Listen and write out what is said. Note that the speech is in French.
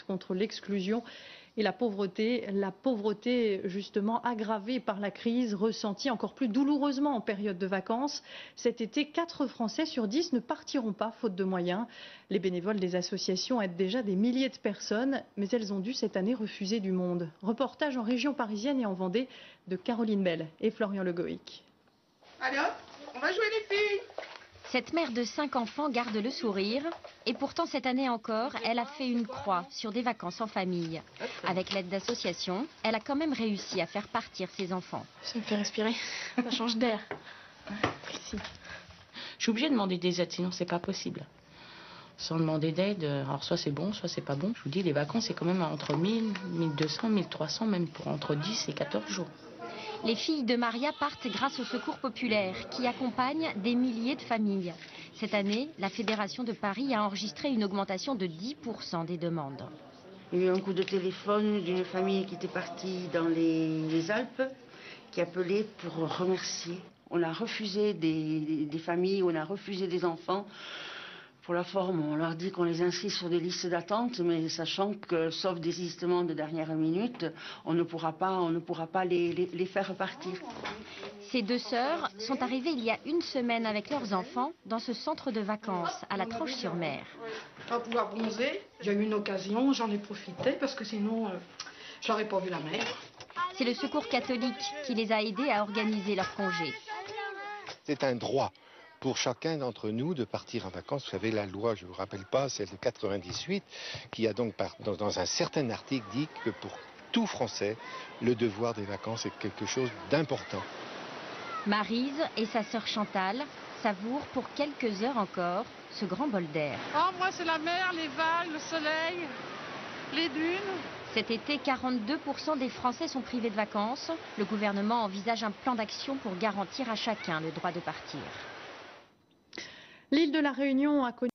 lutte contre l'exclusion et la pauvreté justement aggravée par la crise, ressentie encore plus douloureusement en période de vacances. Cet été, 4 Français sur 10 ne partiront pas faute de moyens. Les bénévoles des associations aident déjà des milliers de personnes, mais elles ont dû cette année refuser du monde. Reportage en région parisienne et en Vendée de Caroline Bell et Florian Le Goïc. Allez hop, on va jouer les filles. Cette mère de 5 enfants garde le sourire et pourtant cette année encore, elle a fait une croix sur des vacances en famille. Avec l'aide d'associations, elle a quand même réussi à faire partir ses enfants. Ça me fait respirer, ça change d'air. Je suis obligée de demander des aides, sinon c'est pas possible. Sans demander d'aide, alors soit c'est bon, soit c'est pas bon. Je vous dis, les vacances c'est quand même entre 1000, 1200, 1300, même pour entre 10 et 14 jours. Les filles de Maria partent grâce au Secours populaire qui accompagne des milliers de familles. Cette année, la Fédération de Paris a enregistré une augmentation de 10% des demandes. Il y a eu un coup de téléphone d'une famille qui était partie dans les Alpes qui appelait pour remercier. On a refusé des familles, on a refusé des enfants. Pour la forme, on leur dit qu'on les inscrit sur des listes d'attente, mais sachant que, sauf désistement de dernière minute, on ne pourra pas les faire repartir. Ces 2 sœurs sont arrivées il y a une semaine avec leurs enfants dans ce centre de vacances à la Tranche-sur-Mer. On va pouvoir bronzer. J'ai eu une occasion, j'en ai profité parce que sinon, j'aurais pas vu la mer. C'est le Secours catholique qui les a aidés à organiser leur congé. C'est un droit pour chacun d'entre nous de partir en vacances. Vous savez, la loi, je ne vous rappelle pas, celle de 98, qui a donc dans un certain article dit que pour tout Français, le devoir des vacances est quelque chose d'important. Maryse et sa sœur Chantal savourent pour quelques heures encore ce grand bol d'air. Oh, moi c'est la mer, les vagues, le soleil, les dunes. Cet été, 42% des Français sont privés de vacances. Le gouvernement envisage un plan d'action pour garantir à chacun le droit de partir. L'île de la Réunion a connu